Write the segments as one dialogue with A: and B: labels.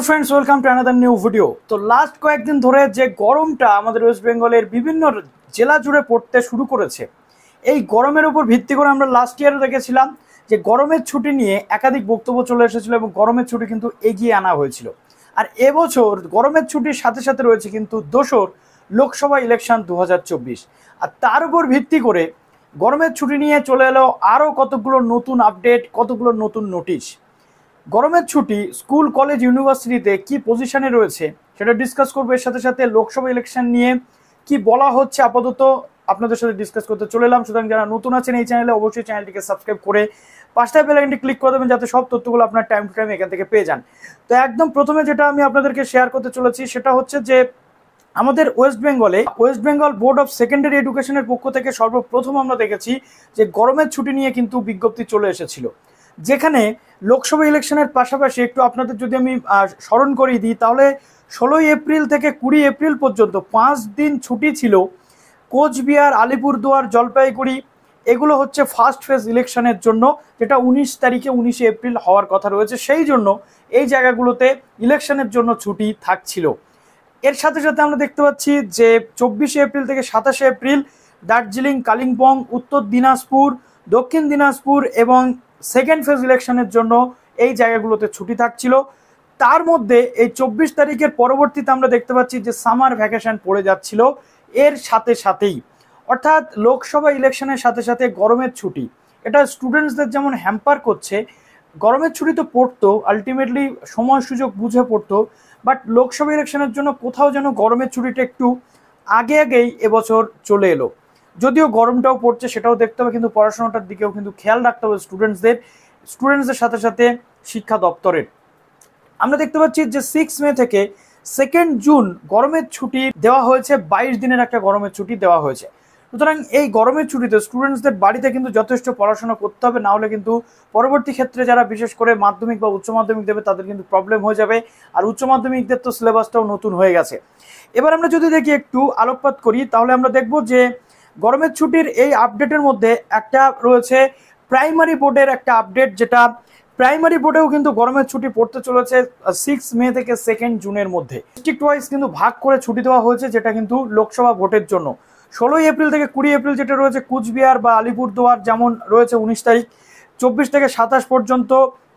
A: Friends welcome to another new video. তো last কয়েকদিন ধরে যে গরমটা আমাদের ওয়েস্ট বেঙ্গলের বিভিন্ন জেলা জুড়ে পড়তে শুরু করেছে, এই গরমের উপর ভিত্তি করে আমরা লাস্ট ইয়ারও দেখেছিলাম যে গরমের ছুটি নিয়ে একাধিক বক্তব্য চলে এসেছিল এবং গরমের ছুটি কিন্তু এগিয়ে আনা হয়েছিল। আর এবছর গরমের ছুটির সাথে সাথে রয়েছে কিন্তু দোসর লোকসভা ইলেকশন 2024। আর তার উপর ভিত্তি করে গরমের ছুটি নিয়ে চলে এলো আরও কতগুলো নতুন আপডেট, কতগুলো নতুন নোটিশ। গরমের ছুটি স্কুল কলেজ ইউনিভার্সিটিতে কি পজিশনে রয়েছে সেটা ডিসকাস করবো। এর সাথে সাথে লোকসভা ইলেকশন নিয়ে কি বলা হচ্ছে আপাতত আপনাদের সাথে ডিসকাস করতে চলে এলাম। সুতরাং যারা নতুন আছেন এই চ্যানেলে অবশ্যই চ্যানেলটিকে সাবস্ক্রাইব করে পাঁচটা বেল আইকনটি ক্লিক করে দেবেন যাতে সব তথ্যগুলো আপনার টাইম টু টাইম এখান থেকে পেয়ে যান। তো একদম প্রথমে যেটা আমি আপনাদেরকে শেয়ার করতে চলেছি সেটা হচ্ছে যে আমাদের West Bengal board of secondary এডুকেশনের পক্ষ থেকে সর্বপ্রথম আমরা দেখেছি যে গরমের ছুটি নিয়ে কিন্তু বিজ্ঞপ্তি চলে এসেছিল, যেখানে লোকসভা ইলেকশনের পাশাপাশি একটু আপনাদের যদি আমি স্মরণ করিয়ে দিই তাহলে 16 এপ্রিল থেকে 20 এপ্রিল পর্যন্ত 5 দিন ছুটি ছিল কোচবিহার, আলিপুরদুয়ার, জলপাইগুড়ি। এগুলো হচ্ছে ফার্স্ট ফেজ ইলেকশনের জন্য, যেটা 19 এপ্রিল হওয়ার কথা রয়েছে। সেই জন্য এই জায়গাগুলোতে ইলেকশনের জন্য ছুটি থাকছিল। এর সাথে সাথে আমরা দেখতে পাচ্ছি যে 24 এপ্রিল থেকে 27 এপ্রিল দার্জিলিং, কালিম্পং, উত্তর দিনাজপুর, দক্ষিণ দিনাজপুর এবং সেকেন্ড ফেজ ইলেকশনের জন্য এই জায়গাগুলোতে ছুটি থাকছিল। তার মধ্যে এই 24 তারিখের পরবর্তীতে আমরা দেখতে পাচ্ছি যে সামার ভ্যাকেশন পড়ে যাচ্ছিল এর সাথে সাথেই, অর্থাৎ লোকসভা ইলেকশনের সাথে সাথে গরমের ছুটি। এটা স্টুডেন্টসদের যেমন হ্যাম্পার করছে, গরমের ছুটি তো পড়তো, আলটিমেটলি সময় সুযোগ বুঝে পড়তো, বাট লোকসভা ইলেকশনের জন্য কোথাও যেন গরমের ছুটিটা একটু আগেই এবছর চলে এলো। যদিও গরমটাও পড়ছে সেটাও দেখতে হবে, কিন্তু পড়াশোনাটার দিকেও কিন্তু খেয়াল রাখতে হবে স্টুডেন্টসদের সাথে সাথে শিক্ষা দপ্তরের। আমরা দেখতে পাচ্ছি যে 6 মে থেকে 2 জুন গরমের ছুটি দেওয়া হয়েছে, 22 দিনের একটা গরমের ছুটি দেওয়া হয়েছে। সুতরাং এই গরমের ছুটিতে স্টুডেন্টসদের বাড়িতে কিন্তু যথেষ্ট পড়াশোনা করতে হবে, না হলে কিন্তু পরবর্তী ক্ষেত্রে যারা বিশেষ করে মাধ্যমিক বা উচ্চ মাধ্যমিক দেবে তাদের কিন্তু প্রবলেম হয়ে যাবে। আর উচ্চ মাধ্যমিকদের তো সিলেবাসটাও নতুন হয়ে গেছে। এবার আমরা যদি দেখি একটু আলোকপাত করি তাহলে আমরা দেখব যে গরমের ছুটির এই আপডেটের মধ্যে একটা রয়েছে প্রাইমারি বোর্ডের একটা আপডেট, যেটা প্রাইমারি বোর্ডেও কিন্তু গরমের ছুটি পড়তে চলেছে 6 মে থেকে 2 জুনের মধ্যে। ডিস্ট্রিক্ট ওয়াইজ কিন্তু ভাগ করে ছুটি দেওয়া হয়েছে, যেটা কিন্তু লোকসভা ভোটের জন্য 16 এপ্রিল থেকে 20 এপ্রিল যেটা রয়েছে কুচবিহার বা আলিপুরদুয়ার যেমন রয়েছে 19 তারিখ, 24 থেকে 27 পর্যন্ত।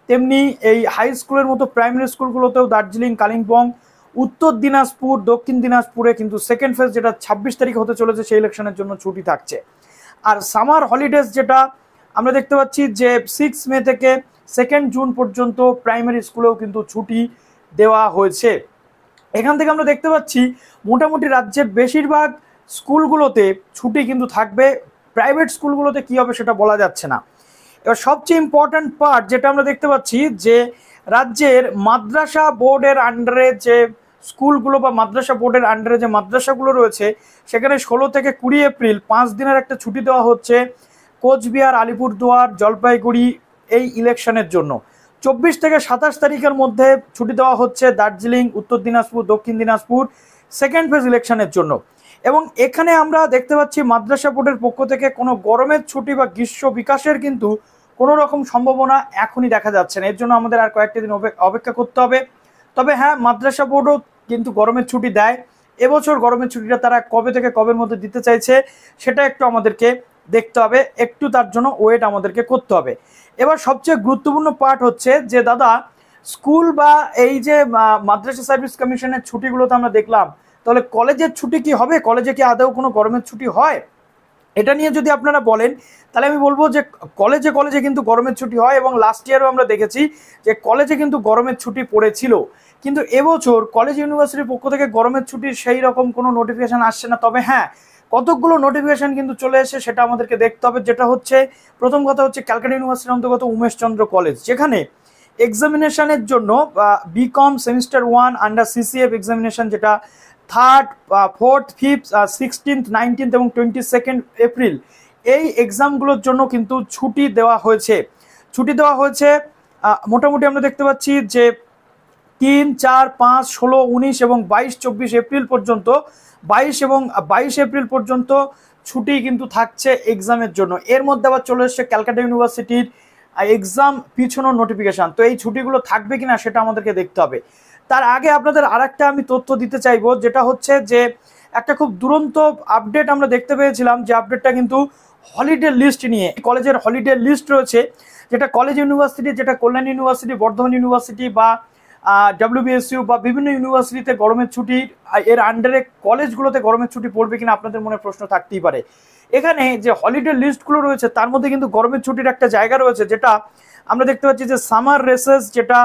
A: তেমনি এই হাই স্কুলের মতো প্রাইমারি স্কুলগুলোতেও দার্জিলিং, কালিম্পং, উত্তর দিনাজপুর, দক্ষিণ দিনাজপুরে কিন্তু সেকেন্ড ফেজ যেটা 26 তারিখ হতে চলেছে সেই ইলেকশনের জন্য ছুটি থাকছে। আর সামার হলিডেজ যেটা আমরা দেখতে পাচ্ছি যে 6 মে থেকে 2 জুন পর্যন্ত প্রাইমারি স্কুলেও কিন্তু ছুটি দেওয়া হয়েছে। এখান থেকে আমরা দেখতে পাচ্ছি মোটামুটি রাজ্যের বেশিরভাগ স্কুলগুলোতে ছুটি কিন্তু থাকবে। প্রাইভেট স্কুলগুলোতে কী হবে সেটা বলা যাচ্ছে না। এবার সবচেয়ে ইম্পর্ট্যান্ট পার্ট যেটা আমরা দেখতে পাচ্ছি যে রাজ্যের মাদ্রাসা বোর্ডের আন্ডারে যে স্কুলগুলো বা মাদ্রাসা বোর্ডের আন্ডারে যে মাদ্রাসাগুলো রয়েছে সেখানে 16 থেকে 20 এপ্রিল 5 দিনের একটা ছুটি দেওয়া হচ্ছে কোচবিহার, আলিপুরদুয়ার, জলপাইগুড়ি এই ইলেকশনের জন্য। 24 থেকে 27 তারিখের মধ্যে ছুটি দেওয়া হচ্ছে দার্জিলিং, উত্তর দিনাজপুর, দক্ষিণ দিনাজপুর সেকেন্ড ফেজ ইলেকশনের জন্য। এবং এখানে আমরা দেখতে পাচ্ছি মাদ্রাসা বোর্ডের পক্ষ থেকে কোনো গরমের ছুটি বা গ্রীষ্ম বিকাশের কিন্তু কোনো রকম সম্ভাবনা এখনই দেখা যাচ্ছে না। এর জন্য আমাদের আর কয়েকটা দিন অপেক্ষা করতে হবে। তবে হ্যাঁ, মাদ্রাসা বোর্ডও কিন্তু গরমের ছুটি দেয়। এবছর গরমের ছুটিটা তারা কবে থেকে কবের মধ্যে দিতে চাইছে সেটা একটু আমাদেরকে দেখতে হবে, একটু তার জন্য ওয়েট আমাদেরকে করতে হবে। এবার সবচেয়ে গুরুত্বপূর্ণ পার্ট হচ্ছে যে দাদা স্কুল বা এই যে মাদ্রাসা সার্ভিস কমিশনের ছুটিগুলো তো আমরা দেখলাম, তাহলে কলেজের ছুটি কি হবে? কলেজে কি আদৌ কোনো গরমের ছুটি হয়? এটা নিয়ে যদি আপনারা বলেন তাহলে আমি বলবো যে কলেজে কিন্তু গরমের ছুটি হয়, এবং লাস্ট ইয়ারও আমরা দেখেছি যে কলেজে কিন্তু গরমের ছুটি পড়েছিল। কিন্তু এবছর কলেজ ইউনিভার্সিটির পক্ষ থেকে গরমের ছুটির সেই রকম কোনো নোটিফিকেশান আসছে না। তবে হ্যাঁ, কতকগুলো নোটিফিকেশান কিন্তু চলে এসে সেটা আমাদেরকে দেখতে হবে। যেটা হচ্ছে প্রথম কথা হচ্ছে ক্যালকাটা ইউনিভার্সিটির অন্তর্গত উমেশচন্দ্র কলেজ, যেখানে এক্সামিনেশনের জন্য BCom semester 1 under CCF examination যেটা 3rd, 4th, 5th, 16th, 19th এবং 22 এপ্রিল এই এক্সামগুলোর জন্য কিন্তু ছুটি দেওয়া হয়েছে। মোটামুটি আমরা দেখতে পাচ্ছি যে 3, 4, 5, 16, 19 এবং 22-24 এপ্রিল পর্যন্ত 22 এপ্রিল পর্যন্ত ছুটি কিন্তু থাকছে এক্সামের জন্য। এর মধ্যে আবার চলে এসছে ক্যালকাটা ইউনিভার্সিটির এক্সাম পিছানোর নোটিফিকেশান। তো এই ছুটিগুলো থাকবে কিনা সেটা আমাদেরকে দেখতে হবে। তার আগে আপনাদের আরেকটা আমি তথ্য দিতে চাইবো, যেটা হচ্ছে যে একটা খুব দুরন্ত আপডেট আমরা দেখতে পেয়েছিলাম, যে আপডেটটা কিন্তু হলিডে লিস্ট নিয়ে। কলেজের হলিডে লিস্ট রয়েছে, যেটা কলেজ ইউনিভার্সিটি, যেটা কল্যাণ ইউনিভার্সিটি, বর্ধমান ইউনিভার্সিটি বা WBSU বা বিভিন্ন ইউনিভার্সিটিতে গরমের ছুটি, এর আন্ডারে কলেজগুলোতে গরমের ছুটি পড়বে কিনা আপনাদের মনে প্রশ্ন থাকতেই পারে। এখানে যে হলিডে লিস্টগুলো রয়েছে তার মধ্যে কিন্তু গরমের ছুটির একটা জায়গা রয়েছে, যেটা আমরা দেখতে পাচ্ছি যে সামার রেসেস, যেটা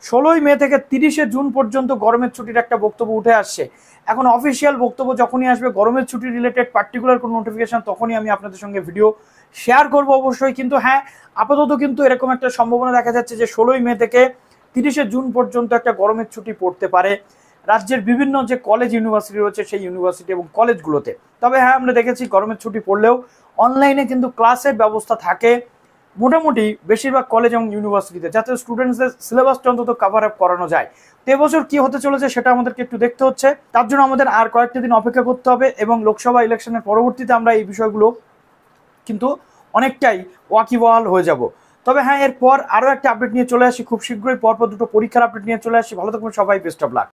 A: 16ই মে থেকে 30শে জুন পর্যন্ত গরমের ছুটির একটা বক্তব্য উঠে আসছে। এখন অফিসিয়াল বক্তব্য যখনই আসবে গরমের ছুটি রিলেটেড পার্টিকুলার কোনো নোটিফিকেশন, তখনই আমি আপনাদের সঙ্গে ভিডিও শেয়ার করব অবশ্যই। কিন্তু হ্যাঁ, আপাতত কিন্তু এরকম একটা সম্ভাবনা দেখা যাচ্ছে যে 16ই মে থেকে 30শে জুন পর্যন্ত একটা গরমের ছুটি পড়তে পারে রাজ্যের বিভিন্ন যে কলেজ ইউনিভার্সিটি রয়েছে সেই ইউনিভার্সিটি এবং কলেজগুলোতে। তবে হ্যাঁ, আমরা দেখেছি গরমের ছুটি পড়লেও অনলাইনে কিন্তু ক্লাসের ব্যবস্থা থাকে মোটামুটি বেশিরভাগ কলেজ এবং ইউনিভার্সিটিতে, যাতে স্টুডেন্টসদের সিলেবাসটা অন্তত কভার আপ করানো যায়। তো এবছর কি হতে চলেছে সেটা আমাদেরকে একটু দেখতে হচ্ছে, তার জন্য আমাদের আর কয়েকটা দিন অপেক্ষা করতে হবে এবং লোকসভা ইলেকশনের পরবর্তীতে আমরা এই বিষয়গুলো কিন্তু অনেকটাই ওয়াকিবহাল হয়ে যাব। তবে হ্যাঁ, এরপর আরও একটা আপডেট নিয়ে চলে আসি খুব শীঘ্রই, পরপর দুটো পরীক্ষার আপডেট নিয়ে চলে আসি। ভালো থাকবেন সবাই, বেস্ট অফ লাক।